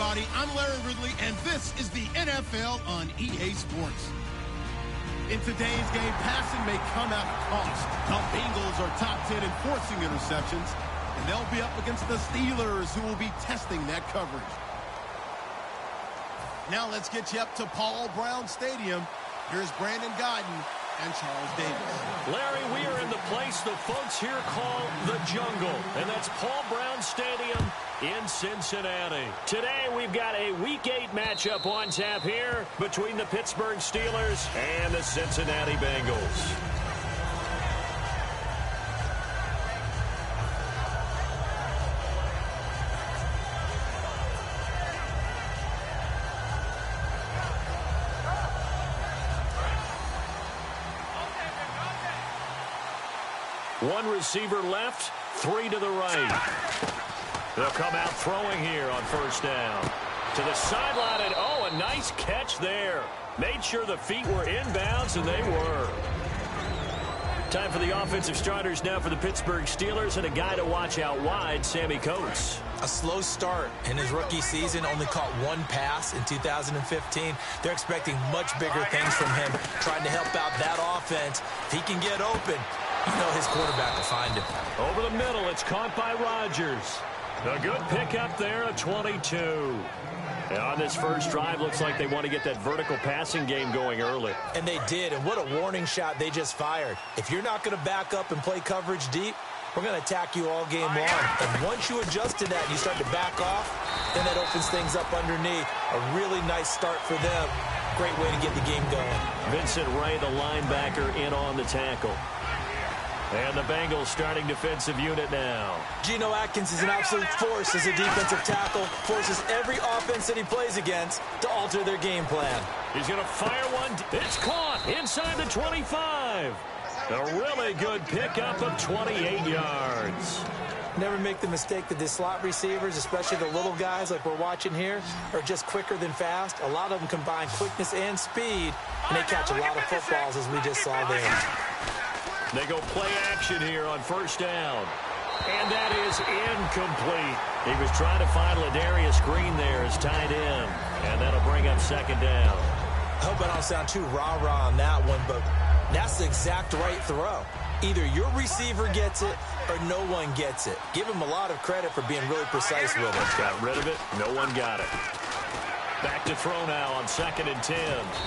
everybody. I'm Larry Ridley, and this is the NFL on EA Sports. In today's game, passing may come at a cost. The Bengals are top 10 in forcing interceptions, and they'll be up against the Steelers, who will be testing that coverage. Now let's get you up to Paul Brown Stadium. Here's Brandon Guyton and Charles Davis. Larry, we are in the place the folks here call the jungle, and that's Paul Brown Stadium in Cincinnati. Today we've got a Week 8 matchup on tap here between the Pittsburgh Steelers and the Cincinnati Bengals. One receiver left, three to the right. They'll come out throwing here on first down. To the sideline, and oh, a nice catch there. Made sure the feet were inbounds, and they were. Time for the offensive starters now for the Pittsburgh Steelers, and a guy to watch out wide, Sammy Coates. A slow start in his rookie season, only caught one pass in 2015. They're expecting much bigger things from him, trying to help out that offense. If he can get open, you know his quarterback will find him. Over the middle, it's caught by Rodgers. A good pickup there at 22. And on this first drive, looks like they want to get that vertical passing game going early. And they did, and what a warning shot they just fired. If you're not going to back up and play coverage deep, we're going to attack you all game long. And once you adjust to that and you start to back off, then that opens things up underneath. A really nice start for them. Great way to get the game going. Vincent Ray, the linebacker, in on the tackle. And the Bengals starting defensive unit now. Geno Atkins is an absolute force as a defensive tackle. Forces every offense that he plays against to alter their game plan. He's going to fire one. It's caught inside the 25. A really good pickup of 28 yards. Never make the mistake that the slot receivers, especially the little guys like we're watching here, are just quicker than fast. A lot of them combine quickness and speed, and they catch a lot of footballs as we just saw there. They go play action here on first down. And that is incomplete. He was trying to find Ladarius Green there as tight end. And that'll bring up second down. I hope I don't sound too rah-rah on that one, but that's the exact right throw. Either your receiver gets it or no one gets it. Give him a lot of credit for being really precise with it. Got rid of it. No one got it. Back to throw now on 2nd and 10.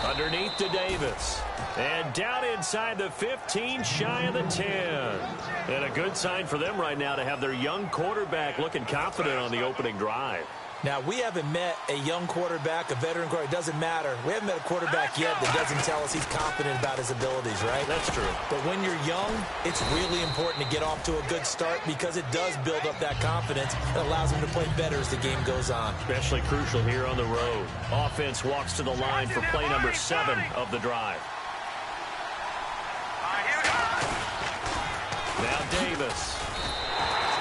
Underneath to Davis. And down inside the 15, shy of the 10. And a good sign for them right now to have their young quarterback looking confident on the opening drive. Now, we haven't met a young quarterback, a veteran quarterback. It doesn't matter. We haven't met a quarterback yet that doesn't tell us he's confident about his abilities, right? That's true. But when you're young, it's really important to get off to a good start because it does build up that confidence. It allows him to play better as the game goes on. Especially crucial here on the road. Offense walks to the line for play number 7 of the drive. Now Davis.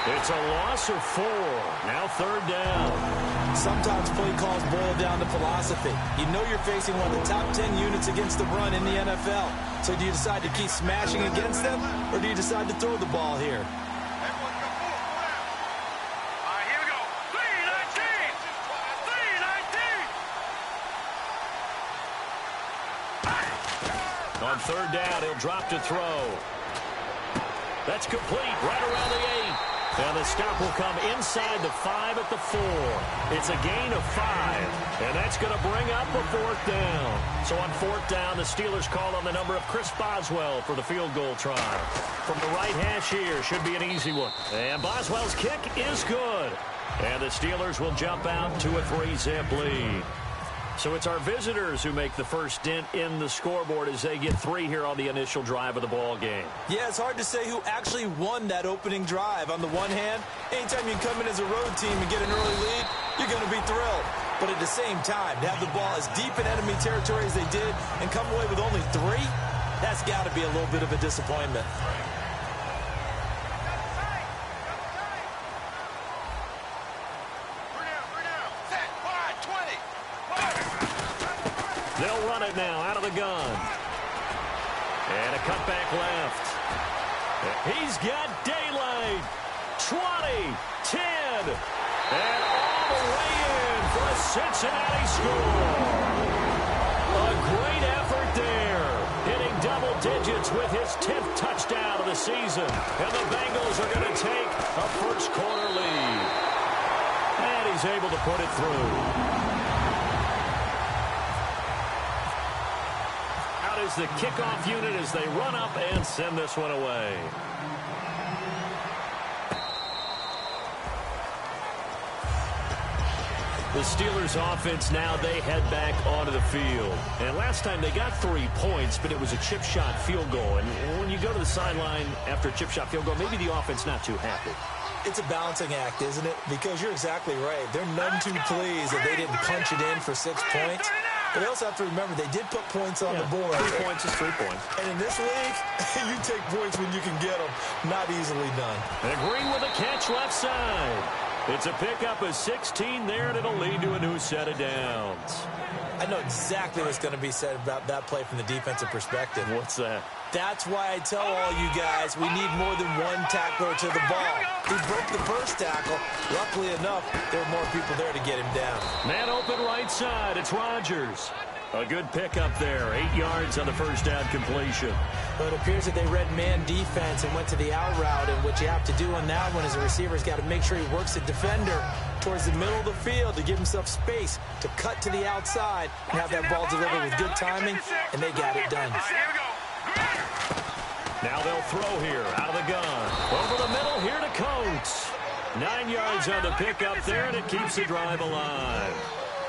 It's a loss of 4. Now 3rd down. Sometimes play calls boil down to philosophy. You know you're facing one of the top 10 units against the run in the NFL. So do you decide to keep smashing against them, or do you decide to throw the ball here? On 3rd down, he'll drop to throw. That's complete right around the 8. And the stop will come inside the 5 at the 4. It's a gain of 5. And that's going to bring up a 4th down. So on 4th down, the Steelers call on the number of Chris Boswell for the field goal try. From the right hash here, should be an easy one. And Boswell's kick is good. And the Steelers will jump out to a 3-zip lead. So it's our visitors who make the first dent in the scoreboard as they get 3 here on the initial drive of the ball game. Yeah, it's hard to say who actually won that opening drive. On the one hand, anytime you come in as a road team and get an early lead, you're going to be thrilled. But at the same time, to have the ball as deep in enemy territory as they did and come away with only 3, that's got to be a little bit of a disappointment. They'll run it now out of the gun. And a cutback left. He's got daylight. 20, 10, and the way in for a Cincinnati score. A great effort there. Hitting double digits with his 10th touchdown of the season. And the Bengals are going to take a first quarter lead. And he's able to put it through. Out is the kickoff unit as they run up and send this one away. The Steelers offense now, they head back onto the field. And last time they got 3 points, but it was a chip shot field goal. And when you go to the sideline after a chip shot field goal, maybe the offense not too happy. It's a balancing act, isn't it? Because you're exactly right. They're none too pleased that they didn't punch it in for 6 points. But they also have to remember they did put points on the board. 3 points is 3 points. And in this league, you take points when you can get them. Not easily done. And Green with a catch left side. It's a pickup of 16 there, and it'll lead to a new set of downs. I know exactly what's going to be said about that play from the defensive perspective. What's that? That's why I tell all you guys we need more than one tackler to the ball. He broke the first tackle. Luckily enough, there were more people there to get him down. Man open right side. It's Rodgers. A good pickup there. 8 yards on the first down completion. But it appears that they read man defense and went to the out route. And what you have to do on that one is the receiver's got to make sure he works the defender towards the middle of the field to give himself space to cut to the outside and have that ball delivered with good timing. And they got it done. Now they'll throw here out of the gun. Over the middle here to Coates. 9 yards on the pickup there, and it keeps the drive alive.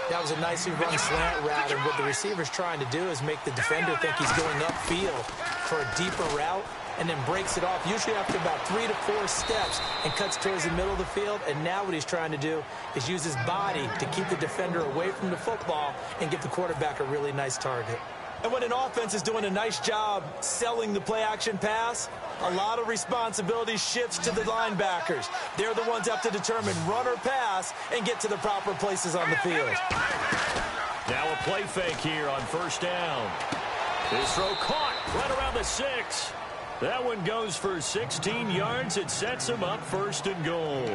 That was a nicely run slant route, and what the receiver's trying to do is make the defender think he's going upfield for a deeper route, and then breaks it off, usually after about 3 to 4 steps, and cuts towards the middle of the field. And now what he's trying to do is use his body to keep the defender away from the football and give the quarterback a really nice target. And when an offense is doing a nice job selling the play-action pass, a lot of responsibility shifts to the linebackers. They're the ones that have to determine run or pass and get to the proper places on the field. Now a play fake here on first down. His throw caught right around the 6. That one goes for 16 yards. It sets him up first and goal.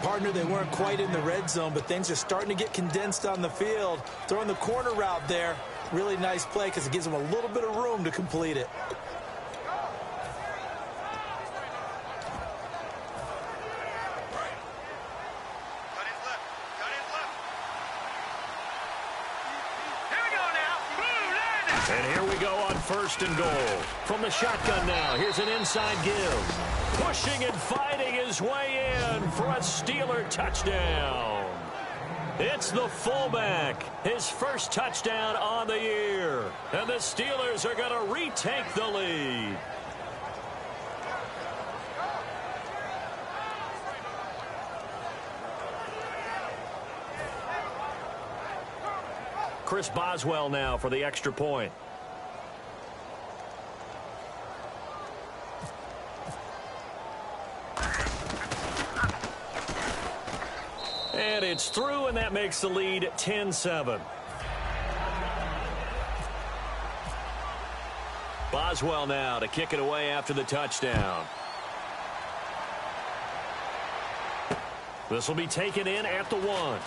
Partner, they weren't quite in the red zone, but things are starting to get condensed on the field. Throwing the corner route there. Really nice play because it gives them a little bit of room to complete it. And here we go on first and goal. From the shotgun now, here's an inside give. Pushing and fighting his way in for a Steeler touchdown. It's the fullback, his first touchdown on the year. And the Steelers are going to retake the lead. Chris Boswell now for the extra point. And it's through, and that makes the lead 10-7. Boswell now to kick it away after the touchdown. This will be taken in at the 1.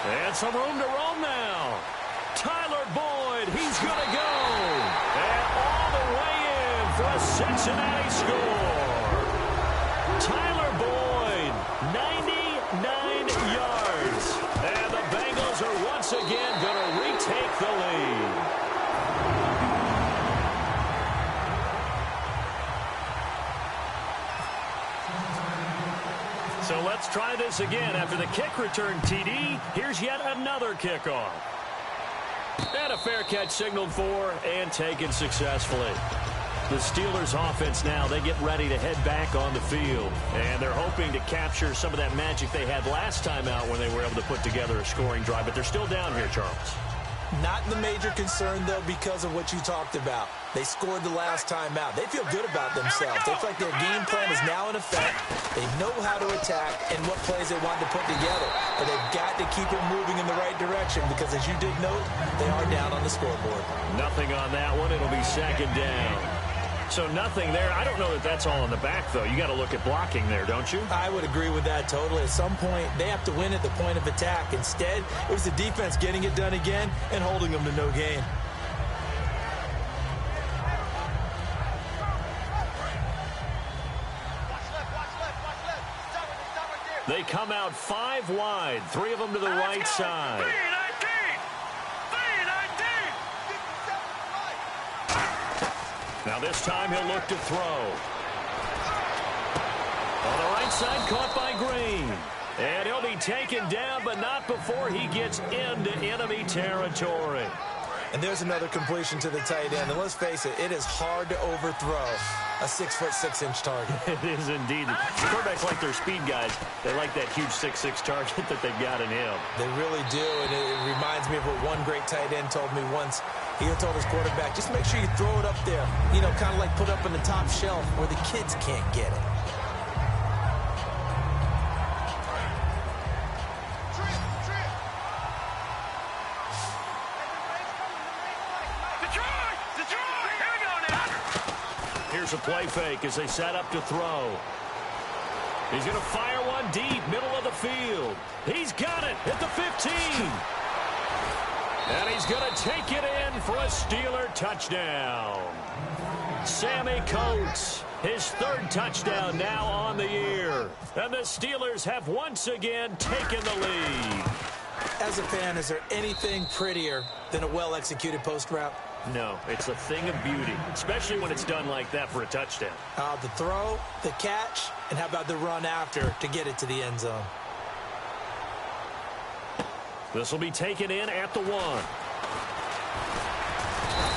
And some room to roam now. Tyler Boyd, he's going to go. And all the way in for a Cincinnati score. Tyler Boyd, 99 yards. And the Bengals are once again going to retake the lead. So let's try this again. After the kick return TD, here's yet another kickoff. And a fair catch signaled for and taken successfully. The Steelers offense now, they get ready to head back on the field. And they're hoping to capture some of that magic they had last time out when they were able to put together a scoring drive. But they're still down here, Charles. Not the major concern, though, because of what you talked about. They scored the last time out. They feel good about themselves. They feel like their game plan is now in effect. They know how to attack and what plays they want to put together. But they've got to keep it moving in the right direction because, as you did note, they are down on the scoreboard. Nothing on that one. It'll be second down. So nothing there. I don't know that that's all in the back, though. You got to look at blocking there, don't you? I would agree with that totally. At some point, they have to win at the point of attack. Instead, it was the defense getting it done again and holding them to no gain. They come out 5 wide, 3 of them to the right side. Now this time he'll look to throw. On the right side, caught by Green. And he'll be taken down, but not before he gets into enemy territory. And there's another completion to the tight end. And let's face it, it is hard to overthrow a 6'6" target. It is indeed. Quarterbacks like their speed guys. They like that huge 6'6" target that they've got in him. They really do, and it reminds me of what one great tight end told me once. He told his quarterback, just make sure you throw it up there. You know, kind of like put up on the top shelf where the kids can't get it. Here's a play fake as they set up to throw. He's going to fire one deep, middle of the field. He's got it at the 15. And he's going to take it in for a Steeler touchdown. Sammy Coates, his 3rd touchdown now on the year. And the Steelers have once again taken the lead. As a fan, is there anything prettier than a well-executed post route? No, it's a thing of beauty, especially when it's done like that for a touchdown. The throw, the catch, and how about the run after to get it to the end zone? This will be taken in at the 1.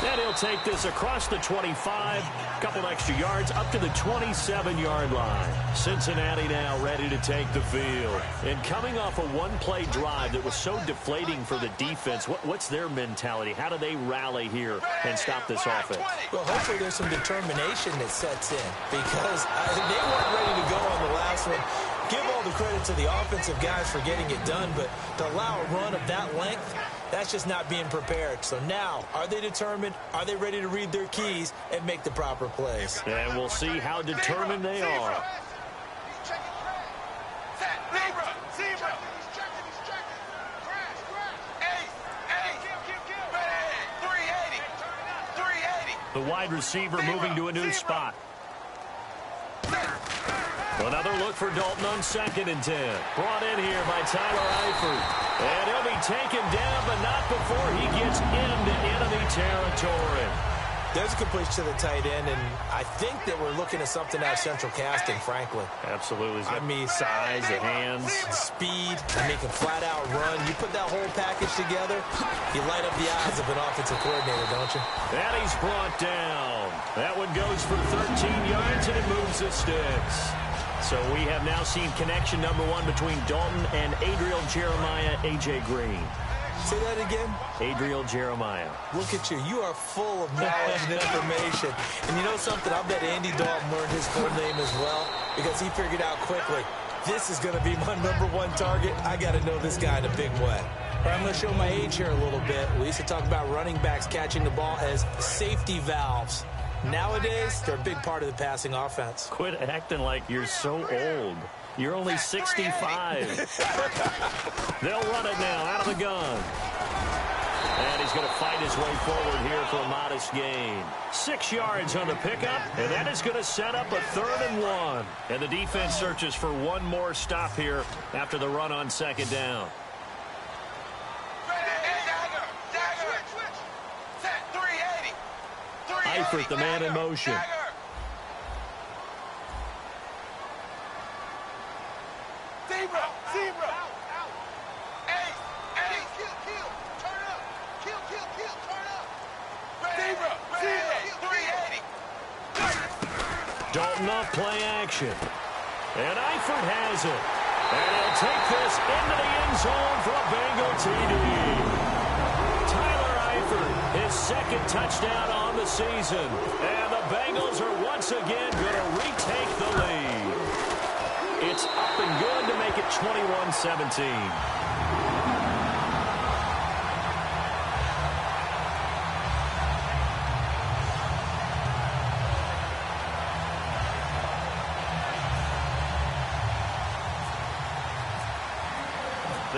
And he'll take this across the 25, a couple extra yards, up to the 27-yard line. Cincinnati now ready to take the field. And coming off a one-play drive that was so deflating for the defense, what's their mentality? How do they rally here and stop this offense? Well, hopefully there's some determination that sets in because they weren't ready to go on the last one. Give all the credit to the offensive guys for getting it done, but to allow a run of that length, that's just not being prepared. So now, are they determined? Are they ready to read their keys and make the proper plays? And we'll see how determined they are. The wide receiver moving to a new spot. Another look for Dalton on 2nd and 10. Brought in here by Tyler Eifert. And he'll be taken down, but not before he gets into enemy territory. There's a completion to the tight end, and I think that we're looking at something out of central casting, frankly. Absolutely. I mean, size, the hands. Speed, he can flat-out run. You put that whole package together, you light up the eyes of an offensive coordinator, don't you? And he's brought down. That one goes for 13 yards, and it moves the sticks. So we have now seen connection number 1 between Dalton and Adriel Jeremiah, A.J. Green. Say that again? Adriel Jeremiah. Look at you. You are full of knowledge and information. And you know something? I bet Andy Dalton learned his full name as well because he figured out quickly, this is going to be my number 1 target. I got to know this guy in a big way. But I'm going to show my age here a little bit. We used to talk about running backs catching the ball as safety valves. Nowadays, they're a big part of the passing offense. Quit acting like you're so old. You're only 65. They'll run it now out of the gun. And he's going to fight his way forward here for a modest gain. 6 yards on the pickup, and that is going to set up a 3rd and 1. And the defense searches for one more stop here after the run on 2nd down. Eifert, the man in motion. Dalton off play action. And Eifert has it. And he'll take this into the end zone for a Bengal TD. Tyler Eifert, his 2nd touchdown on the season. And the Bengals are once again going to retake the lead. It's up and good to make it 21-17.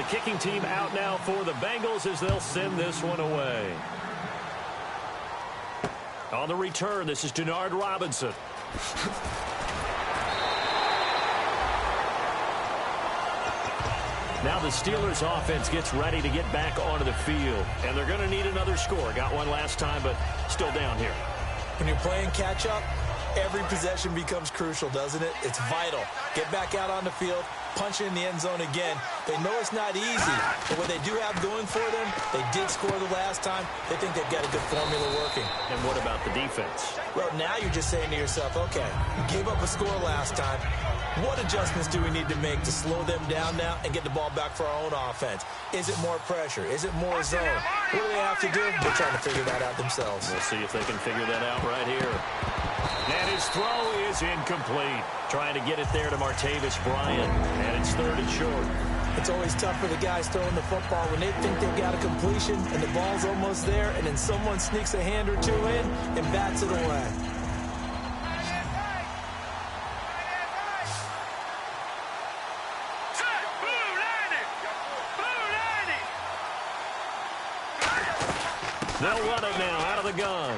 the kicking team out now for the Bengals as they'll send this one away. On the return, this is Denard Robinson. Now the Steelers offense gets ready to get back onto the field. And they're going to need another score. Got one last time, but still down here. When you're playing catch-up, every possession becomes crucial, doesn't it? It's vital. Get back out on the field, punch it in the end zone again. They know it's not easy, but what they do have going for them, they did score the last time. They think they've got a good formula working. And what about the defense? Well, now you're just saying to yourself, okay, you gave up a score last time. What adjustments do we need to make to slow them down now and get the ball back for our own offense? Is it more pressure? Is it more zone? What do they have to do? They're trying to figure that out themselves. We'll see if they can figure that out right here. And his throw is incomplete. Trying to get it there to Martavis Bryant. And it's third and short. It's always tough for the guys throwing the football when they think they've got a completion and the ball's almost there, and then someone sneaks a hand or two in and bats it away. They'll run it now out of the gun.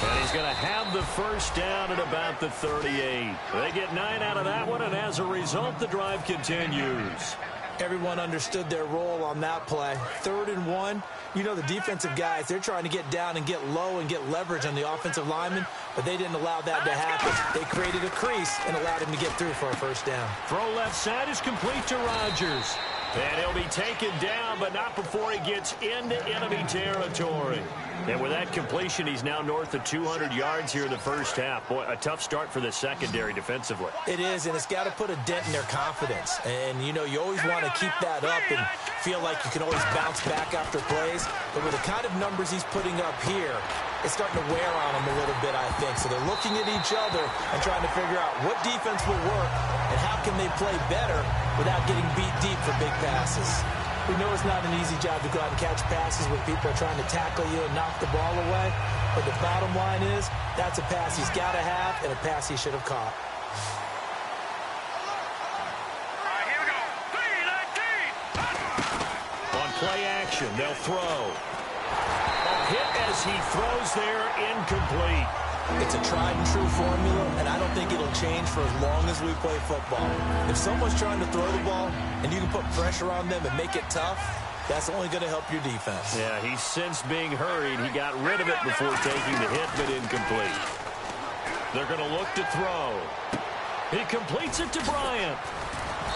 And he's going to have the first down at about the 38. They get 9 out of that one, and as a result, the drive continues. Everyone understood their role on that play. 3rd and 1. You know the defensive guys, they're trying to get down and get low and get leverage on the offensive lineman, but they didn't allow that to happen. They created a crease and allowed him to get through for a first down. Throw left side is complete to Rodgers. And he'll be taken down, but not before he gets into enemy territory. And with that completion, he's now north of 200 yards here in the first half. Boy, a tough start for the secondary defensively. It is, and it's got to put a dent in their confidence. And, you know, you always want to keep that up and feel like you can always bounce back after plays. But with the kind of numbers he's putting up here, it's starting to wear on them a little bit, I think. So they're looking at each other and trying to figure out what defense will work and how can they play better without getting beat deep for big passes. We know it's not an easy job to go out and catch passes when people are trying to tackle you and knock the ball away. But the bottom line is, that's a pass he's got to have and a pass he should have caught. All right, here we go. 3-19. On play action, they'll throw. A hit as he throws there, incomplete. It's a tried-and-true formula, and I don't think it'll change for as long as we play football. If someone's trying to throw the ball and you can put pressure on them and make it tough, that's only going to help your defense. Yeah, he's since being hurried. He got rid of it before taking the hit, but incomplete. They're going to look to throw. He completes it to Bryant.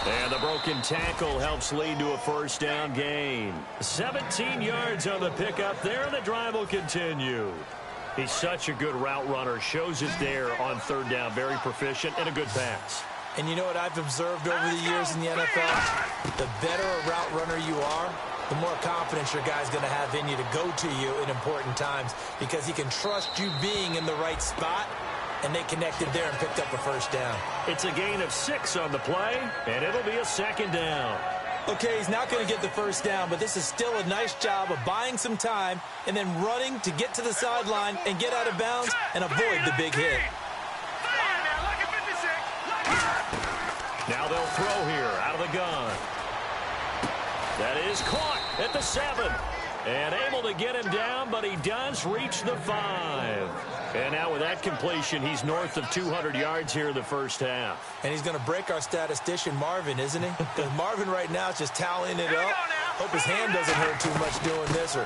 And the broken tackle helps lead to a first down gain. 17 yards on the pickup there, and the drive will continue. He's such a good route runner. Shows it there on 3rd down. Very proficient and a good pass. And you know what I've observed over the years in the NFL? The better a route runner you are, the more confidence your guy's going to have in you to go to you in important times because he can trust you being in the right spot, and they connected there and picked up a first down. It's a gain of 6 on the play, and it'll be a 2nd down. Okay, he's not going to get the first down, but this is still a nice job of buying some time and then running to get to the sideline and get out of bounds and avoid the big hit. Now they'll throw here out of the gun. That is caught at the 7. And able to get him down, but he does reach the 5. And now with that completion, he's north of 200 yards here in the first half. And he's going to break our statistician, Marvin, isn't he? Because Marvin right now is just tallying it up. Hope his hand doesn't hurt too much doing this or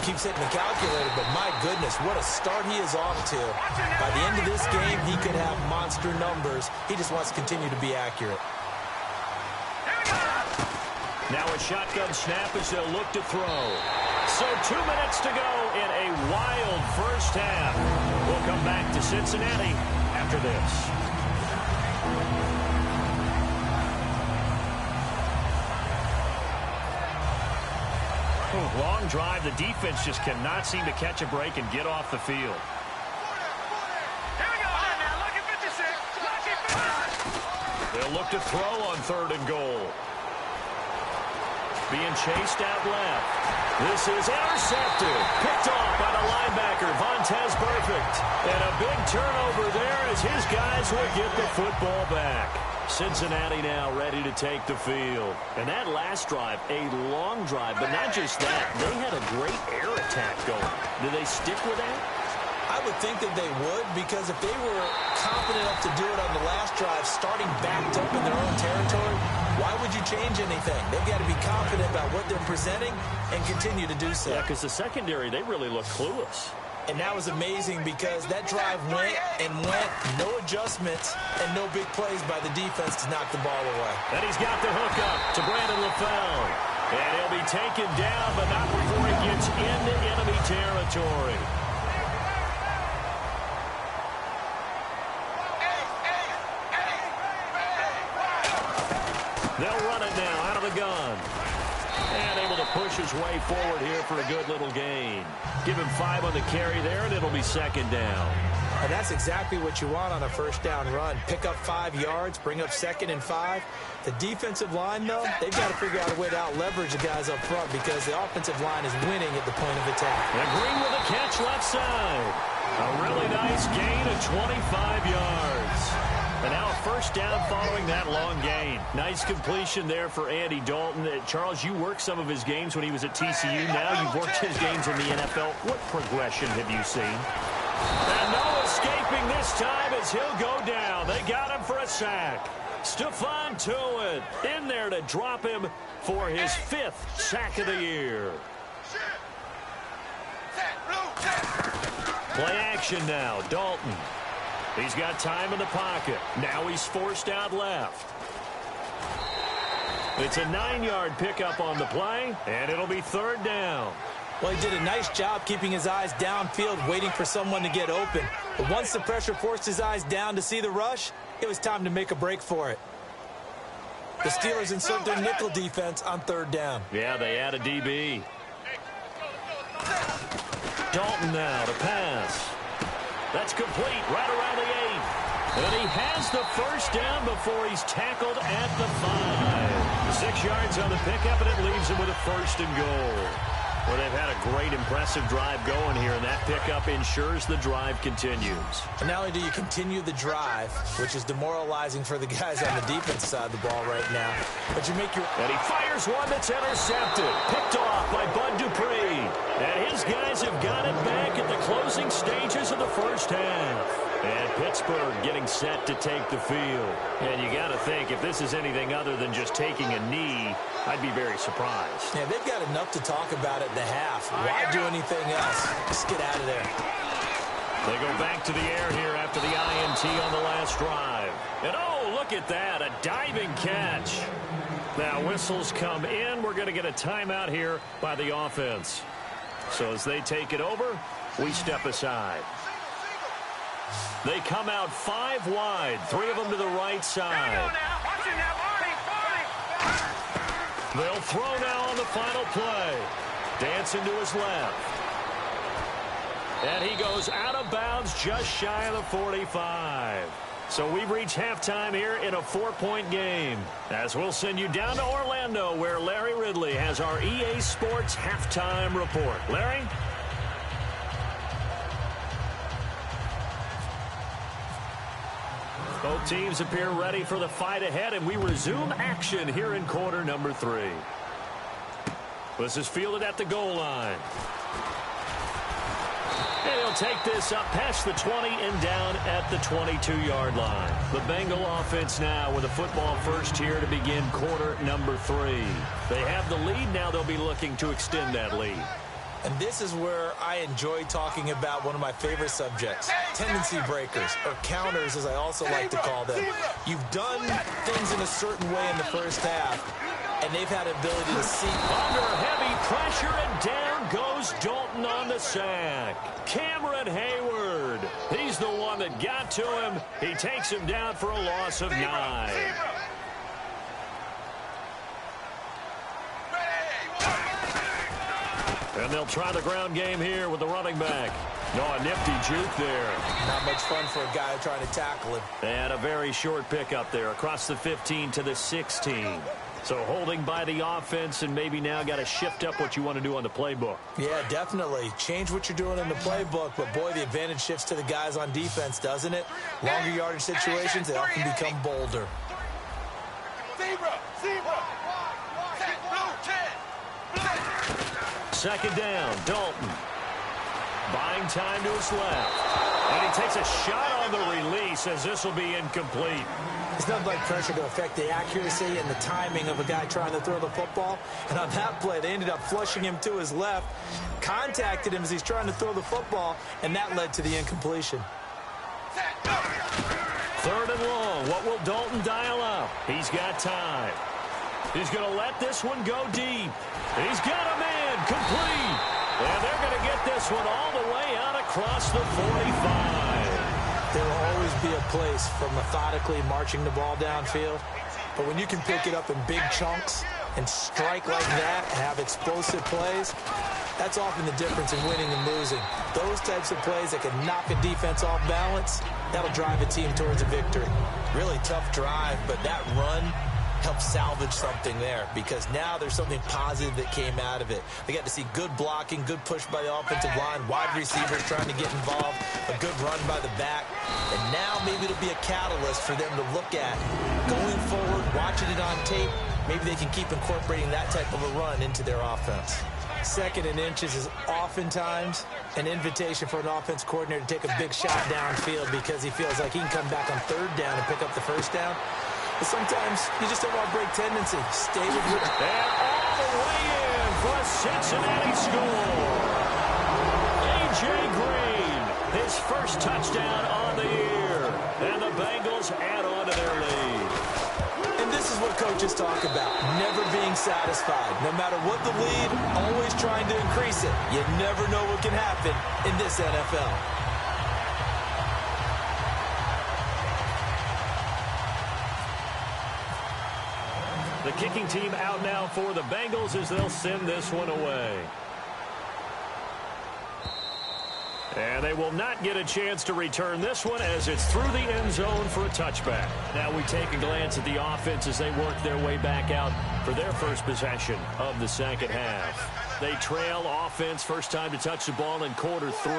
keeps hitting the calculator. But my goodness, what a start he is off to. By the end of this game, he could have monster numbers. He just wants to continue to be accurate. Now a shotgun snap as they'll look to throw. So 2 minutes to go in a wild first half. We'll come back to Cincinnati after this. Long drive. The defense just cannot seem to catch a break and get off the field. They'll look to throw on 3rd and goal. Being chased out left. This is intercepted. Picked off by the linebacker, Vontaze Burfict. And a big turnover there as his guys will get the football back. Cincinnati now ready to take the field. And that last drive, a long drive, but not just that. They had a great air attack going. Do they stick with that? I would think that they would, because if they were confident enough to do it on the last drive, starting backed up in their own territory, why would you change anything? They've got to be confident about what they're presenting and continue to do so. Yeah, because the secondary, they really look clueless. And that was amazing because that drive went and went, no adjustments, and no big plays by the defense to knock the ball away. And he's got the hook up to Brandon LaFell. And he'll be taken down, but not before he gets into enemy territory. They'll run it now out of the gun. And able to push his way forward here for a good little gain. Give him 5 on the carry there, and it'll be second down. And that's exactly what you want on a first down run. Pick up 5 yards, bring up 2nd and 5. The defensive line, though, they've got to figure out a way to out-leverage the guys up front because the offensive line is winning at the point of attack. And Green with a catch left side. A really nice gain of 25 yards. And now a first down following that long gain. Nice completion there for Andy Dalton. Charles, you worked some of his games when he was at TCU. Now you've worked his games in the NFL. What progression have you seen? And no escaping this time as he'll go down. They got him for a sack. Stephon Tuitt in there to drop him for his 5th sack of the year. Play action now. Dalton. He's got time in the pocket. Now he's forced out left. It's a 9-yard pickup on the play, and it'll be 3rd down. Well, he did a nice job keeping his eyes downfield, waiting for someone to get open. But once the pressure forced his eyes down to see the rush, it was time to make a break for it. The Steelers insert their nickel defense on 3rd down. Yeah, they add a DB. Dalton now to pass. That's complete right around the 8. And he has the first down before he's tackled at the 5. 6 yards on the pickup, and it leaves him with a 1st and goal. Well, they've had a great, impressive drive going here, and that pickup ensures the drive continues. And not only do you continue the drive, which is demoralizing for the guys on the defense side of the ball right now, but you make your... And he fires one that's intercepted. Picked off by Bud Dupree. And his guys have got it back at the closing stages of the first half. And Pittsburgh getting set to take the field. And you got to think, if this is anything other than just taking a knee, I'd be very surprised. Yeah, they've got enough to talk about at the half. Why do anything else? Just get out of there. They go back to the air here after the INT on the last drive. And oh, look at that, a diving catch. Now whistles come in. We're going to get a timeout here by the offense. So as they take it over, we step aside. They come out 5 wide, 3 of them to the right side. They'll throw now on the final play. Dancing to his left. And he goes out of bounds just shy of the 45. So we've reached halftime here in a 4-point game. As we'll send you down to Orlando, where Larry Ridley has our EA Sports halftime report. Larry? Both teams appear ready for the fight ahead, and we resume action here in quarter number 3. This is fielded at the goal line. And he'll take this up past the 20 and down at the 22-yard line. The Bengal offense now with a football first here to begin quarter number 3. They have the lead. Now they'll be looking to extend that lead. And this is where I enjoy talking about one of my favorite subjects, tendency breakers, or counters as I also like to call them. You've done things in a certain way in the first half, and they've had ability to see. Under heavy pressure, and down goes Dalton on the sack. Cameron Hayward. He's the one that got to him. He takes him down for a loss of 9. And they'll try the ground game here with the running back. No, a nifty juke there. Not much fun for a guy trying to tackle him. And a very short pickup there across the 15 to the 16. So holding by the offense, and maybe now got to shift up what you want to do on the playbook. Yeah, definitely. Change what you're doing in the playbook, but boy, the advantage shifts to the guys on defense, doesn't it? Longer yardage situations, they often become bolder. Second down, Dalton. Buying time to his left. And he takes a shot on the release as this will be incomplete. It's nothing like pressure to affect the accuracy and the timing of a guy trying to throw the football. And on that play, they ended up flushing him to his left, contacted him as he's trying to throw the football, and that led to the incompletion. Third and long. What will Dalton dial up? He's got time. He's going to let this one go deep. He's got a man complete. And they're going to get this one all the way out across the 45. There will always be a place for methodically marching the ball downfield. But when you can pick it up in big chunks and strike like that and have explosive plays, that's often the difference in winning and losing. Those types of plays that can knock a defense off balance, that'll drive a team towards a victory. Really tough drive, but that run help salvage something there because now there's something positive that came out of it. They got to see good blocking, good push by the offensive line, wide receivers trying to get involved, a good run by the back, and now maybe it'll be a catalyst for them to look at going forward, watching it on tape. Maybe they can keep incorporating that type of a run into their offense. Second and inches is oftentimes an invitation for an offense coordinator to take a big shot downfield because he feels like he can come back on third down and pick up the first down. But sometimes you just don't want to break tendency. Stay with your... And all the way in for a Cincinnati score. A.J. Green, his first touchdown on the year. And the Bengals add on to their lead. And this is what coaches talk about, never being satisfied. No matter what the lead, always trying to increase it. You never know what can happen in this NFL. The kicking team out now for the Bengals as they'll send this one away. And they will not get a chance to return this one as it's through the end zone for a touchback. Now we take a glance at the offense as they work their way back out for their first possession of the second half. They trail offense, first time to touch the ball in quarter 3,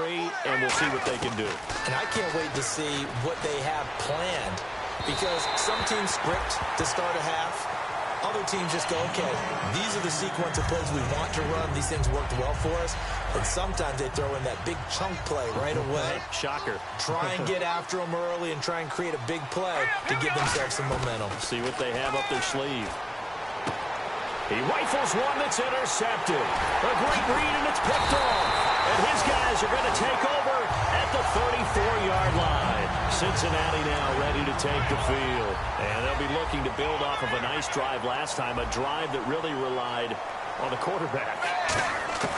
and we'll see what they can do. And I can't wait to see what they have planned because some teams script to start a half. Other teams just go, okay, these are the sequence of plays we want to run. These things worked well for us. And sometimes they throw in that big chunk play right away. Shocker. Try and get after them early and try and create a big play to give themselves some momentum. See what they have up their sleeve. He rifles one that's intercepted. A great read, and it's picked off. And his guys are going to take over at the 34-yard line. Cincinnati now ready to take the field. And they'll be looking to build off of a nice drive last time, a drive that really relied on the quarterback.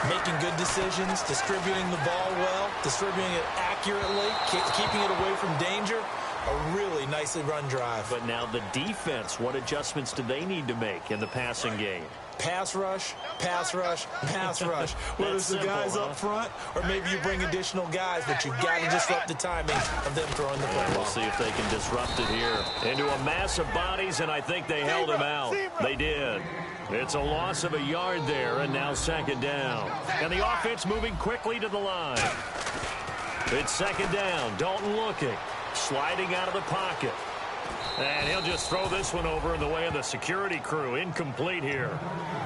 Making good decisions, distributing the ball well, distributing it accurately, keeping it away from danger. A really nicely run drive. But now the defense, what adjustments do they need to make in the passing game? Pass rush, pass rush, pass rush. Whether it's the guys up front or maybe you bring additional guys, but you've got to disrupt the timing of them throwing the football. We'll see if they can disrupt it here. Into a mass of bodies, and I think they held him out. They did. It's a loss of a yard there, and now second down. And the offense moving quickly to the line. It's second down. Dalton looking. Sliding out of the pocket. And he'll just throw this one over in the way of the security crew. Incomplete here.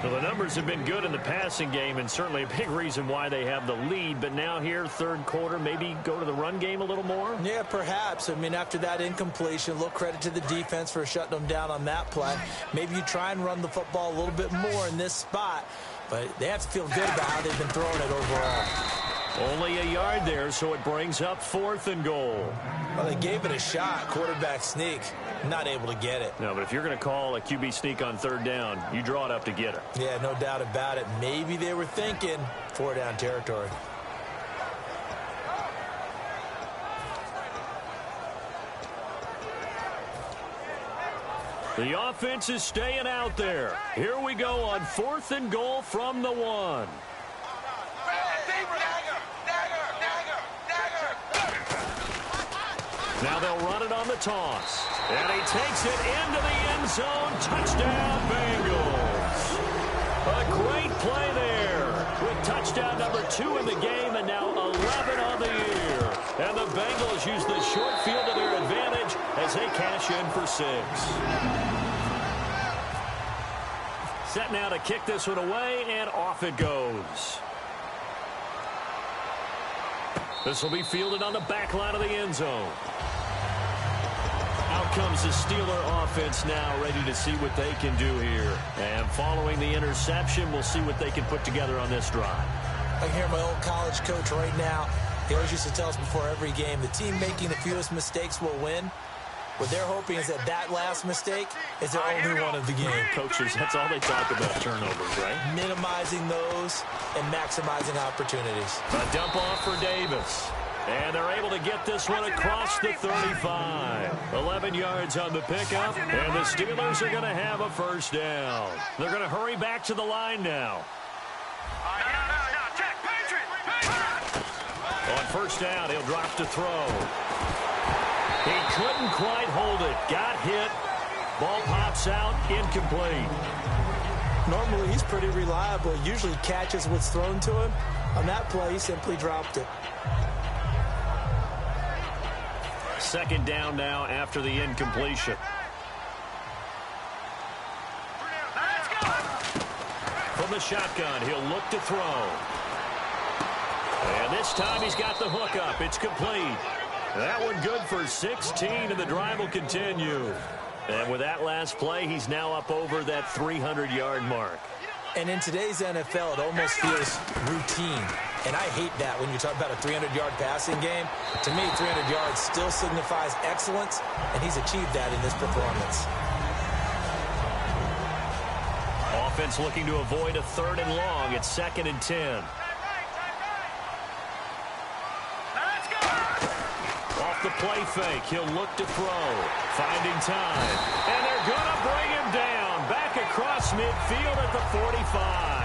So the numbers have been good in the passing game and certainly a big reason why they have the lead. But now here, third quarter, maybe go to the run game a little more? Yeah, perhaps. I mean, after that incompletion, a little credit to the defense for shutting them down on that play. Maybe you try and run the football a little bit more in this spot. But they have to feel good about how they've been throwing it overall. Only a yard there, so it brings up 4th and goal. Well, they gave it a shot, quarterback sneak. Not able to get it. No, but if you're going to call a QB sneak on third down, you draw it up to get it. Yeah, no doubt about it. Maybe they were thinking 4-down territory. The offense is staying out there. Here we go on 4th and goal from the 1. Now they'll run it on the toss. And he takes it into the end zone. Touchdown, Bengals. A great play there with touchdown number 2 in the game and now 11 on the year. And the Bengals use the short field to their advantage as they cash in for 6. Set now to kick this one away, and off it goes. This will be fielded on the back line of the end zone. Out comes the Steeler offense now, ready to see what they can do here. And following the interception, we'll see what they can put together on this drive. I can hear my old college coach right now. He always used to tell us before every game, the team making the fewest mistakes will win. What they're hoping is that that last mistake is their only one of the game. Coaches, that's all they talk about, turnovers, right? Minimizing those and maximizing opportunities. A dump off for Davis. And they're able to get this one across the 35. 11 yards on the pickup, and the Steelers are going to have a first down. They're going to hurry back to the line now. On first down, he'll drop to throw. He couldn't quite hold it. Got hit. Ball pops out. Incomplete. Normally, he's pretty reliable. Usually catches what's thrown to him. On that play, he simply dropped it. Second down now after the incompletion. From the shotgun, he'll look to throw. And this time he's got the hook up. It's complete. That one good for 16, and the drive will continue. And with that last play, he's now up over that 300-yard mark. And in today's NFL, it almost feels routine. And I hate that when you talk about a 300-yard passing game. To me, 300 yards still signifies excellence, and he's achieved that in this performance. Offense looking to avoid a 3rd and long. It's 2nd and 10. Off the play fake, he'll look to throw. Finding time. And they're going to bring him down. Back across midfield at the 45.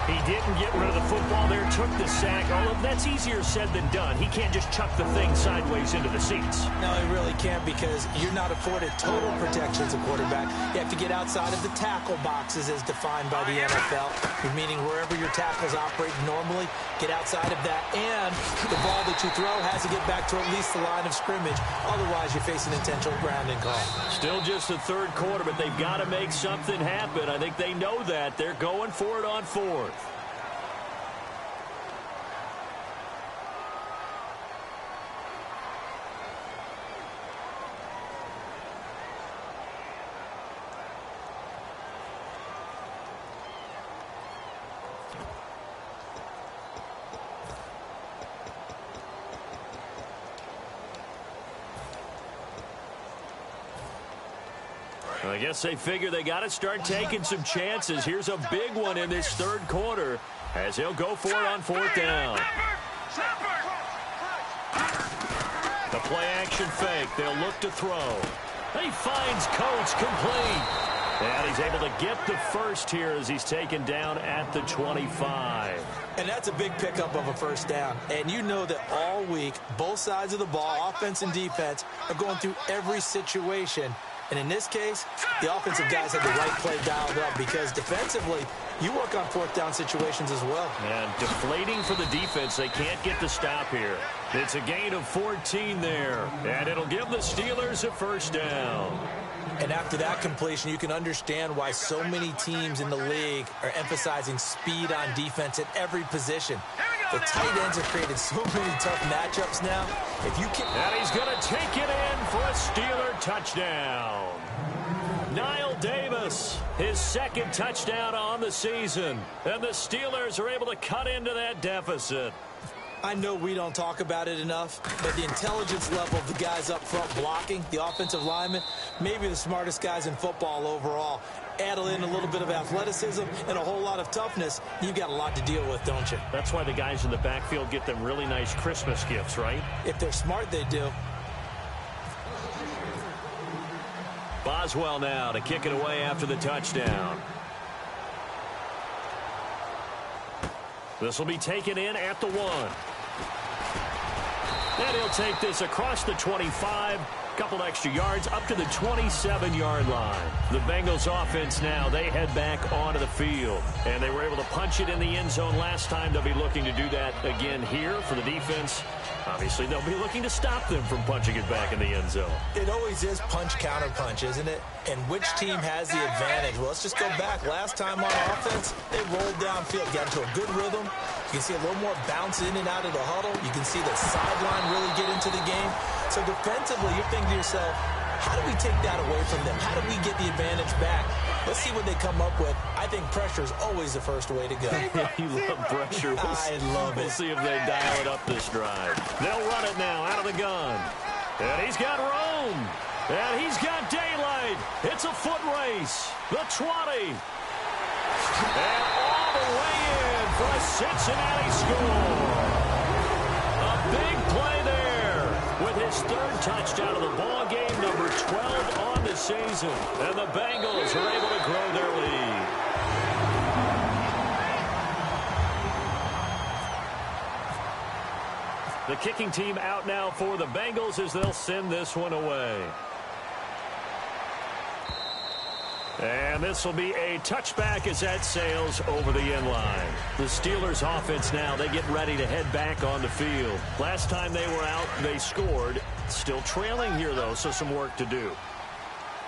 He didn't get rid of the football there, took the sack. Although that's easier said than done. He can't just chuck the thing sideways into the seats. No, he really can't, because you're not afforded total protection as a quarterback. You have to get outside of the tackle boxes as defined by the NFL, meaning wherever your tackles operate normally, get outside of that. And the ball that you throw has to get back to at least the line of scrimmage. Otherwise, you face an intentional grounding call. Still just the 3rd quarter, but they've got to make something happen. I think they know that. They're going for it on 4th. I guess they figure they got to start taking some chances. Here's a big one in this 3rd quarter as he'll go for it on 4th down. The play action fake. They'll look to throw. He finds Coates complete. And he's able to get the first here as he's taken down at the 25. And that's a big pickup of a first down. And you know that all week, both sides of the ball, offense and defense, are going through every situation. And in this case, the offensive guys had the right play dialed up, because defensively, you work on 4th down situations as well. And deflating for the defense. They can't get the stop here. It's a gain of 14 there. And it'll give the Steelers a first down. And after that completion, you can understand why so many teams in the league are emphasizing speed on defense at every position. The tight ends have created so many tough matchups now. If you can... And he's going to take it in for a Steeler touchdown. Niall Davis, his 2nd touchdown on the season. And the Steelers are able to cut into that deficit. I know we don't talk about it enough, but the intelligence level of the guys up front blocking, the offensive linemen, maybe the smartest guys in football overall. Add in a little bit of athleticism and a whole lot of toughness, you've got a lot to deal with, don't you? That's why the guys in the backfield get them really nice Christmas gifts, right? If they're smart, they do. Boswell now to kick it away after the touchdown. This will be taken in at the 1. And he'll take this across the 25. couple extra yards up to the 27-yard line. The Bengals offense now, they head back onto the field. And they were able to punch it in the end zone last time. They'll be looking to do that again here for the defense. Obviously, they'll be looking to stop them from punching it back in the end zone. It always is punch, counter punch, isn't it? And which team has the advantage? Well, let's just go back. Last time on offense, they rolled downfield, got into a good rhythm. You can see a little more bounce in and out of the huddle. You can see the sideline really get into the game. So defensively, you're thinking to yourself, how do we take that away from them? How do we get the advantage back? Let's see what they come up with. I think pressure is always the first way to go. You love pressure. I love it. We'll see if they dial it up this drive. They'll run it now out of the gun. And he's got room. And he's got daylight. It's a foot race. The 20. And all the way in for a Cincinnati score. A big play there with his third touchdown of the ball game, number 12 on the season. And the Bengals are able to grow their lead. The kicking team out now for the Bengals as they'll send this one away. And this will be a touchback as that sails over the end line. The Steelers offense now, they get ready to head back on the field. Last time they were out, they scored. Still trailing here, though, so some work to do.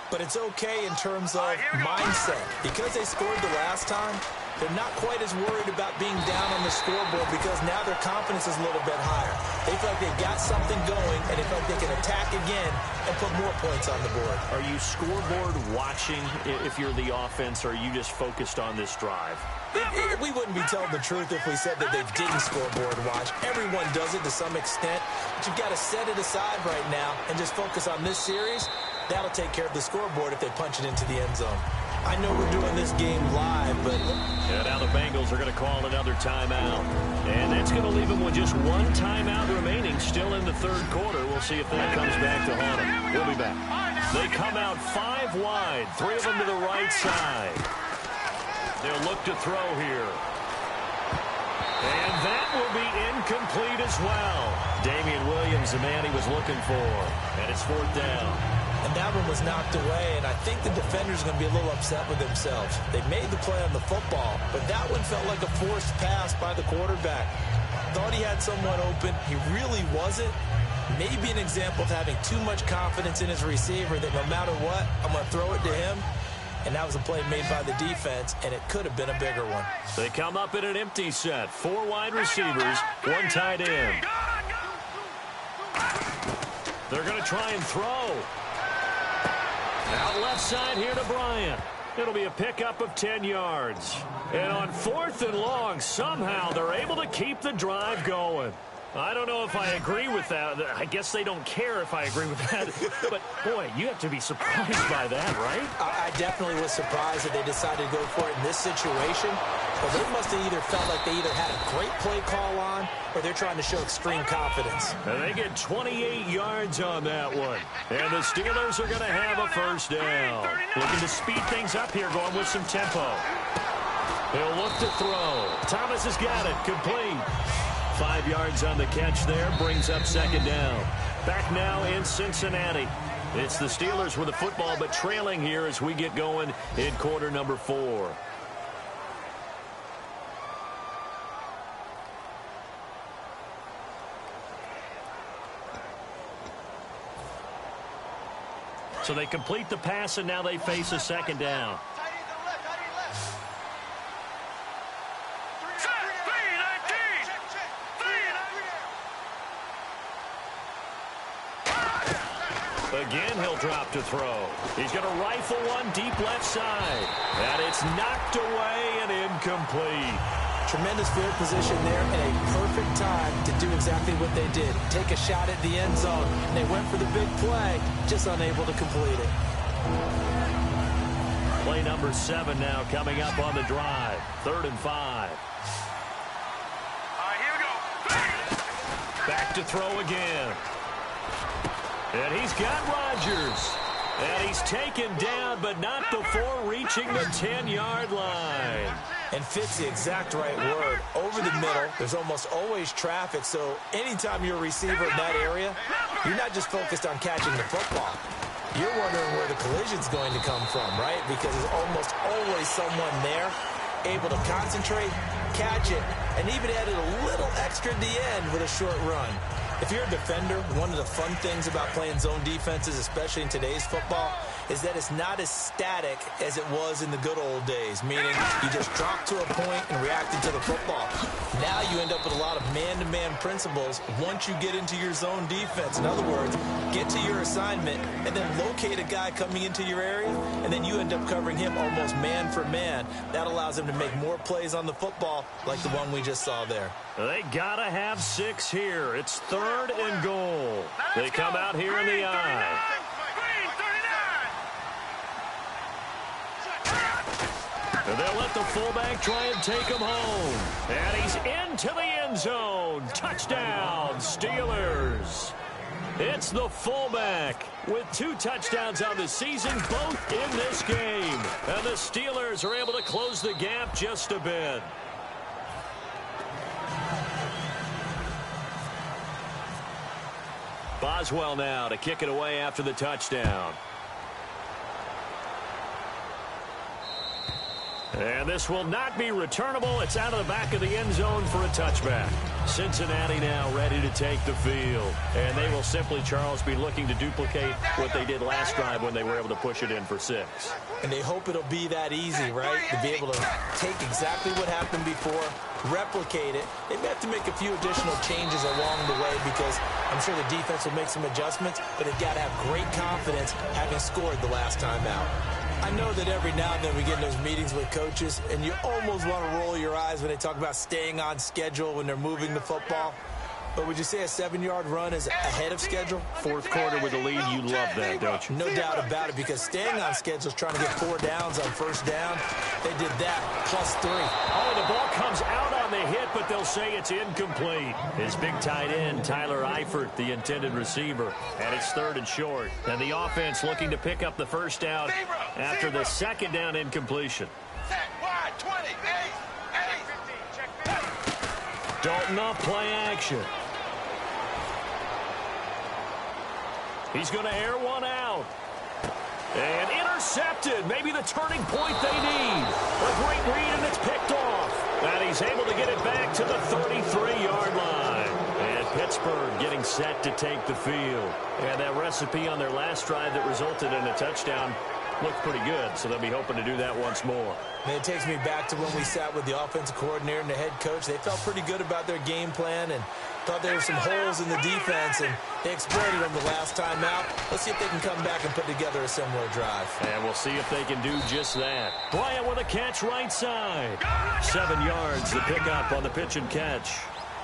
But it's okay in terms of mindset. Because they scored the last time, they're not quite as worried about being down on the scoreboard because now their confidence is a little bit higher. They feel like they've got something going, and they feel like they can attack again and put more points on the board. Are you scoreboard watching if you're the offense, or are you just focused on this drive? We wouldn't be telling the truth if we said that they didn't scoreboard watch. Everyone does it to some extent, but you've got to set it aside right now and just focus on this series. That'll take care of the scoreboard if they punch it into the end zone. I know we're doing this game live, but... And now the Bengals are going to call another timeout. And that's going to leave them with just one timeout remaining still in the third quarter. We'll see if that comes back to haunt them. We'll be back. They come out 5 wide, 3 of them to the right side. They'll look to throw here. And that will be incomplete as well. Damian Williams, the man he was looking for. And it's 4th down. And that one was knocked away, and I think the defenders are going to be a little upset with themselves. They made the play on the football, but that one felt like a forced pass by the quarterback. Thought he had someone open. He really wasn't. Maybe an example of having too much confidence in his receiver that no matter what, I'm going to throw it to him. And that was a play made by the defense, and it could have been a bigger one. They come up in an empty set. 4 wide receivers, 1 tight end. They're going to try and throw. Out left side here to Bryant. It'll be a pickup of 10 yards. And on 4th and long, somehow they're able to keep the drive going. I don't know if I agree with that. I guess they don't care if I agree with that. But, boy, you have to be surprised by that, right? I definitely was surprised that they decided to go for it in this situation. But they must have either felt like they either had a great play call on or they're trying to show extreme confidence. And they get 28 yards on that one. And the Steelers are going to have a first down. Looking to speed things up here, going with some tempo. He'll look to throw. Thomas has got it. Complete. 5 yards on the catch there. Brings up 2nd down. Back now in Cincinnati. It's the Steelers with the football, but trailing here as we get going in quarter number 4. So they complete the pass, and now they face a 2nd down. Again, he'll drop to throw. He's going to rifle one deep left side. And it's knocked away and incomplete. Tremendous field position there and a perfect time to do exactly what they did. Take a shot at the end zone. And they went for the big play, just unable to complete it. Play number 7 now coming up on the drive. 3rd and 5. Here we go. Back to throw again. And he's got Rodgers. And he's taken down, but not before reaching the 10-yard line. And fit's the exact right word. Over the middle, there's almost always traffic, so anytime you're a receiver in that area, you're not just focused on catching the football. You're wondering where the collision's going to come from, right? Because there's almost always someone there able to concentrate, catch it, and even added a little extra at the end with a short run. If you're a defender, one of the fun things about playing zone defenses, especially in today's football, is that it's not as static as it was in the good old days, meaning you just drop to a point and react into the football. Now you end up with a lot of man-to-man principles once you get into your zone defense. In other words, get to your assignment and then locate a guy coming into your area, and then you end up covering him almost man for man. That allows him to make more plays on the football like the one we just saw there. They gotta have 6 here. It's 3rd and goal. They come out here in the eye. And they'll let the fullback try and take him home. And he's into the end zone. Touchdown, Steelers. It's the fullback with 2 touchdowns on the season, both in this game. And the Steelers are able to close the gap just a bit. Boswell now to kick it away after the touchdown. And this will not be returnable. It's out of the back of the end zone for a touchback. Cincinnati now ready to take the field. And they will simply, Charles, be looking to duplicate what they did last drive when they were able to push it in for 6. And they hope it'll be that easy, right? To be able to take exactly what happened before, replicate it. They may have to make a few additional changes along the way because I'm sure the defense will make some adjustments, but they've got to have great confidence having scored the last time out. I know that every now and then we get in those meetings with coaches, and you almost want to roll your eyes when they talk about staying on schedule when they're moving the football. But would you say a 7-yard run is ahead of schedule? 4th quarter with a lead, you love that, don't you? No doubt about it, because staying on schedule is trying to get 4 downs on 1st down. They did that, +3. Oh, the ball comes out on the hit, but they'll say it's incomplete. His big tight end, Tyler Eifert, the intended receiver. And it's 3rd and short. And the offense looking to pick up the 1st down after the 2nd down incompletion. Dalton off play action. He's going to air one out. And intercepted. Maybe the turning point they need. A great read, and it's picked off. And he's able to get it back to the 33-yard line. And Pittsburgh getting set to take the field. And that recipe on their last drive that resulted in a touchdown looked pretty good, so they'll be hoping to do that once more. And it takes me back to when we sat with the offensive coordinator and the head coach. They felt pretty good about their game plan and thought there were some holes in the defense, and they exploited them the last time out. Let's see if they can come back and put together a similar drive. And we'll see if they can do just that. Bryant with a catch right side. 7 yards, the pickup on the pitch and catch.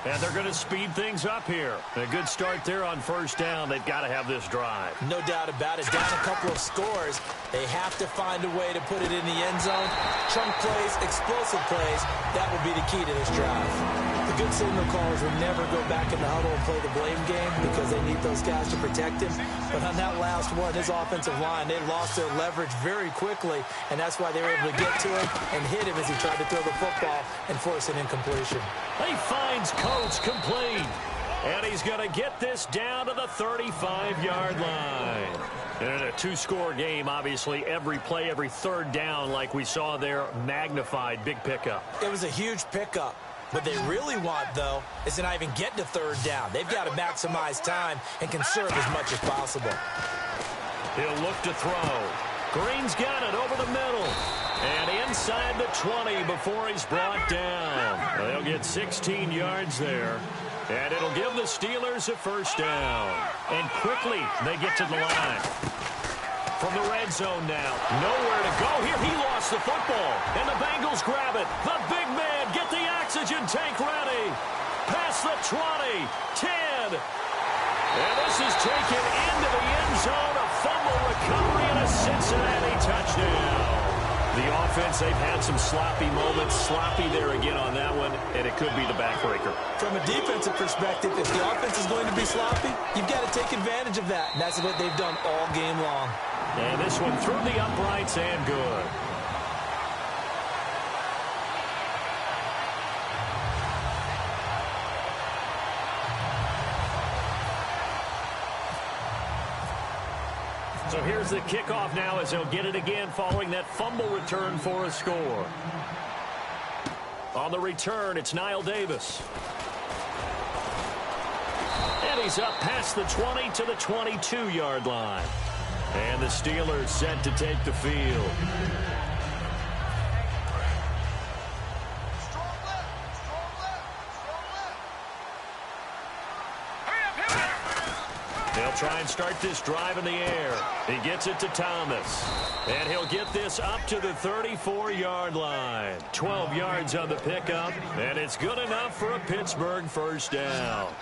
And they're going to speed things up here. A good start there on 1st down. They've got to have this drive. No doubt about it. Down a couple of scores. They have to find a way to put it in the end zone. Chunk plays, explosive plays. That will be the key to this drive. The good signal callers will never go back in the huddle and play the blame game because they need those guys to protect him. But on that last one, his offensive line, they lost their leverage very quickly, and that's why they were able to get to him and hit him as he tried to throw the football and force an incompletion. He finds Coates complete. And he's going to get this down to the 35-yard line. And in a 2-score game, obviously, every play, every 3rd down, like we saw there, magnified. Big pickup. It was a huge pickup. What they really want, though, is to not even get to 3rd down. They've got to maximize time and conserve as much as possible. He'll look to throw. Green's got it over the middle. And inside the 20 before he's brought down. They'll get 16 yards there. And it'll give the Steelers a 1st down. And quickly they get to the line. From the red zone now. Nowhere to go here. He lost the football. And the Bengals grab it. The big man, get the oxygen tank ready. Past the 20, 10. And this is taken into the end zone. A fumble recovery and a Cincinnati touchdown. The offense, they've had some sloppy moments. Sloppy there again on that one, and it could be the backbreaker. From a defensive perspective, if the offense is going to be sloppy, you've got to take advantage of that. And that's what they've done all game long. And this one through the uprights and good. So here's the kickoff now as he'll get it again following that fumble return for a score. On the return, it's Niall Davis. And he's up past the 20 to the 22-yard line. And the Steelers set to take the field. They'll try and start this drive in the air. He gets it to Thomas. And he'll get this up to the 34-yard line. 12 yards on the pickup. And it's good enough for a Pittsburgh first down.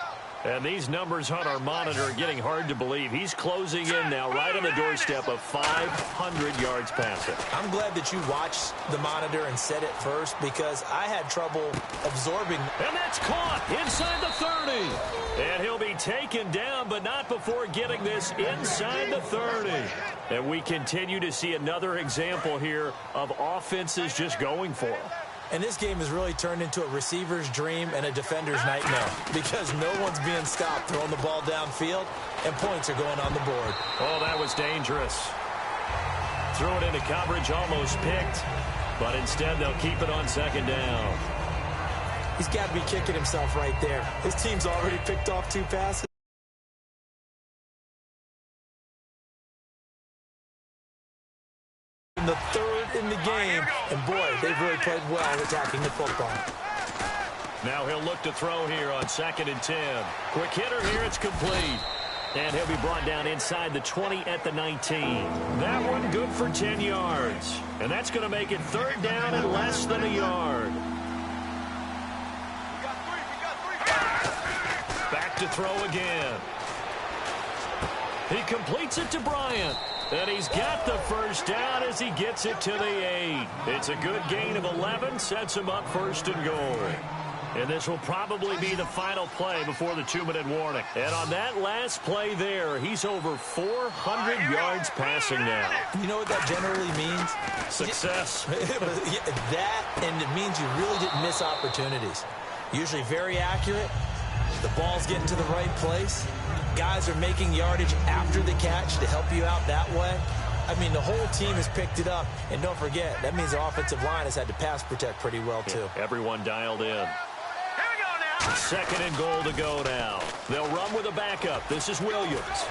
And these numbers on our monitor are getting hard to believe. He's closing in now right on the doorstep of 500 yards passing. I'm glad that you watched the monitor and said it first because I had trouble absorbing. And that's caught inside the 30. And he'll be taken down, but not before getting this inside the 30. And we continue to see another example here of offenses just going for him. And this game has really turned into a receiver's dream and a defender's nightmare because no one's being stopped throwing the ball downfield, and points are going on the board. Oh, that was dangerous. Threw it into coverage, almost picked, but instead they'll keep it on second down. He's got to be kicking himself right there. His team's already picked off 2 passes. The third in the game, and boy, they've really played well attacking the football. Now he'll look to throw here on 2nd and 10. Quick hitter here, it's complete. And he'll be brought down inside the 20 at the 19. That one good for 10 yards. And that's going to make it 3rd down and less than a yard. Back to throw again. He completes it to Bryant. And he's got the first down as he gets it to the 8. It's a good gain of 11, sets him up 1st and goal. And this will probably be the final play before the 2-minute warning. And on that last play there, he's over 400 yards passing now. You know what that generally means? Success. That, and it means you really didn't miss opportunities. Usually very accurate. The ball's getting to the right place. Guys are making yardage after the catch to help you out that way. I mean, the whole team has picked it up. And don't forget, that means the offensive line has had to pass protect pretty well, too. Yeah, everyone dialed in. Here we go now. 2nd and goal to go now. They'll run with a backup. This is Williams.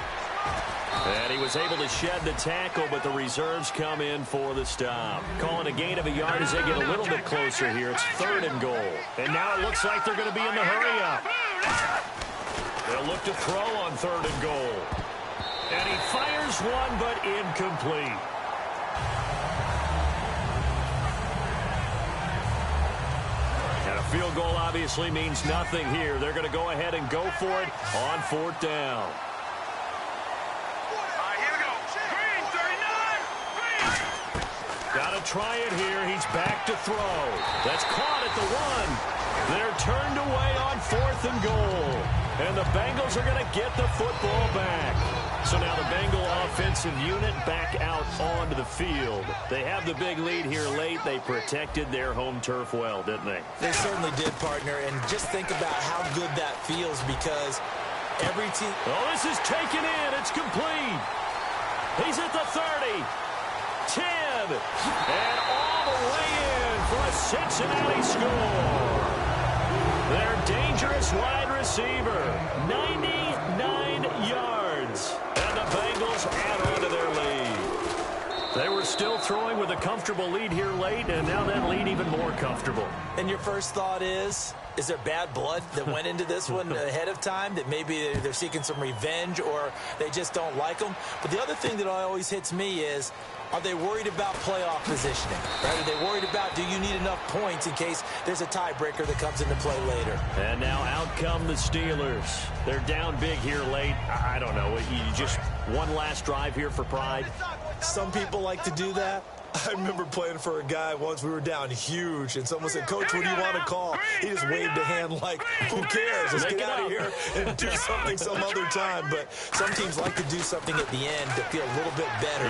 And he was able to shed the tackle, but the reserves come in for the stop. Calling a gain of a yard as they get a little bit closer here. It's 3rd and goal. And now it looks like they're going to be in the hurry-up. They'll look to throw on 3rd and goal. And he fires one, but incomplete. And a field goal obviously means nothing here. They're going to go ahead and go for it on 4th down. Here we go. Green, 39. Green. Got to try it here. He's back to throw. That's caught at the 1. They're turned away on 4th and goal. And the Bengals are going to get the football back. So now the Bengal offensive unit back out onto the field. They have the big lead here late. They protected their home turf well, didn't they? They certainly did, partner. And just think about how good that feels because every team... Oh, this is taken in. It's complete. He's at the 30. 10. And all the way in for a Cincinnati score. Their dangerous wide receiver, 99 yards. And the Bengals add on to their lead. They were still throwing with a comfortable lead here late, and now that lead even more comfortable. And your first thought is there bad blood that went into this one ahead of time, that maybe they're seeking some revenge or they just don't like them? But the other thing that always hits me is, are they worried about playoff positioning? Right? Are they worried about, do you need enough points in case there's a tiebreaker that comes into play later? And now out come the Steelers. They're down big here late. I don't know. You just one last drive here for pride? Some people like to do that. I remember playing for a guy once. We were down huge, and someone said, "Coach, what do you want to call?" He just waved a hand like, who cares? Let's get out of here and do something some other time. But some teams like to do something at the end to feel a little bit better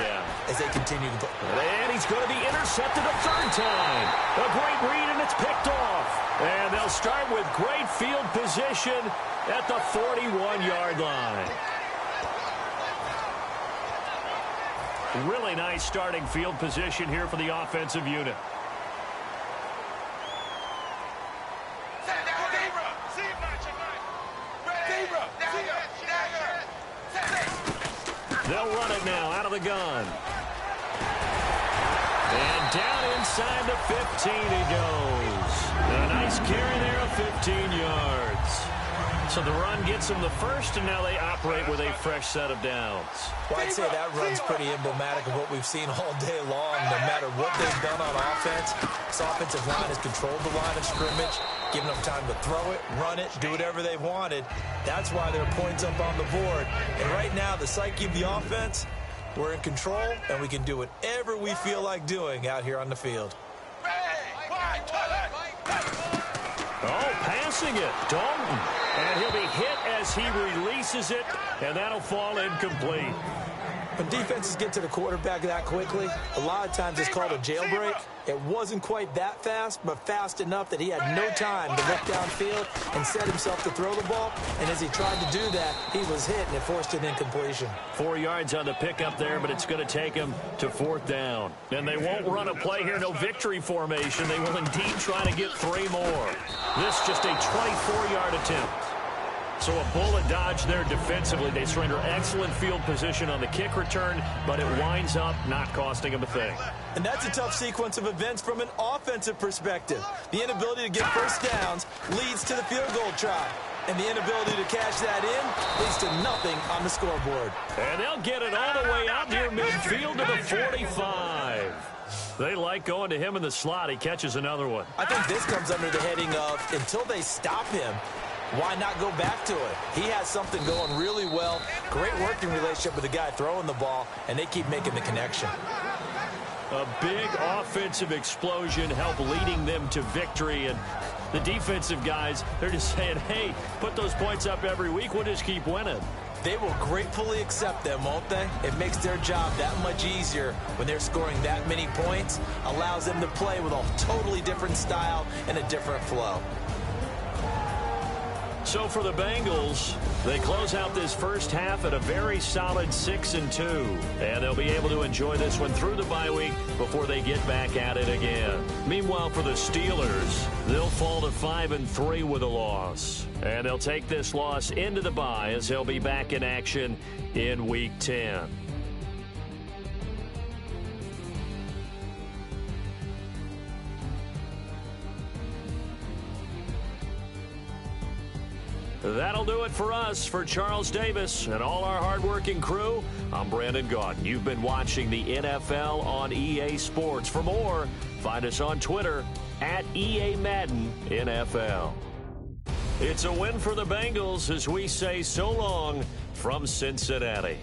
as they continue to play. And he's going to be intercepted a 3rd time. A great read, and it's picked off. And they'll start with great field position at the 41-yard line. Really nice starting field position here for the offensive unit. They'll run it now out of the gun. And down inside the 15 he goes. A nice carry there of 15 yards. So the run gets them the first, and now they operate with a fresh set of downs. Well, I'd say that run's pretty emblematic of what we've seen all day long. No matter what they've done on offense, this offensive line has controlled the line of scrimmage, given them time to throw it, run it, do whatever they've wanted. That's why there are points up on the board. And right now, the psyche of the offense, we're in control, and we can do whatever we feel like doing out here on the field. Oh, passing it, Dalton. And he'll be hit as he releases it, and that'll fall incomplete. When defenses get to the quarterback that quickly, a lot of times it's called a jailbreak. It wasn't quite that fast, but fast enough that he had no time to look downfield and set himself to throw the ball. And as he tried to do that, he was hit, and it forced an incompletion. 4 yards on the pickup there, but it's going to take him to 4th down. And they won't run a play here, no victory formation. They will indeed try to get 3 more. This just a 24-yard attempt. So a bullet dodge there defensively. They surrender excellent field position on the kick return, but it winds up not costing them a thing. And that's a tough sequence of events from an offensive perspective. The inability to get first downs leads to the field goal try. And the inability to cash that in leads to nothing on the scoreboard. And they'll get it all the way out near midfield to the 45. They like going to him in the slot. He catches another one. I think this comes under the heading of, until they stop him, why not go back to it? He has something going really well. Great working relationship with the guy throwing the ball, and they keep making the connection. A big offensive explosion helped leading them to victory. And the defensive guys, they're just saying, hey, put those points up every week. We'll just keep winning. They will gratefully accept them, won't they? It makes their job that much easier when they're scoring that many points. Allows them to play with a totally different style and a different flow. So for the Bengals, they close out this first half at a very solid 6-2. And they'll be able to enjoy this one through the bye week before they get back at it again. Meanwhile, for the Steelers, they'll fall to 5-3 with a loss. And they'll take this loss into the bye as they'll be back in action in Week 10. That'll do it for us. For Charles Davis and all our hardworking crew, I'm Brandon Gaudin. You've been watching the NFL on EA Sports. For more, find us on Twitter at EA Madden NFL. It's a win for the Bengals as we say so long from Cincinnati.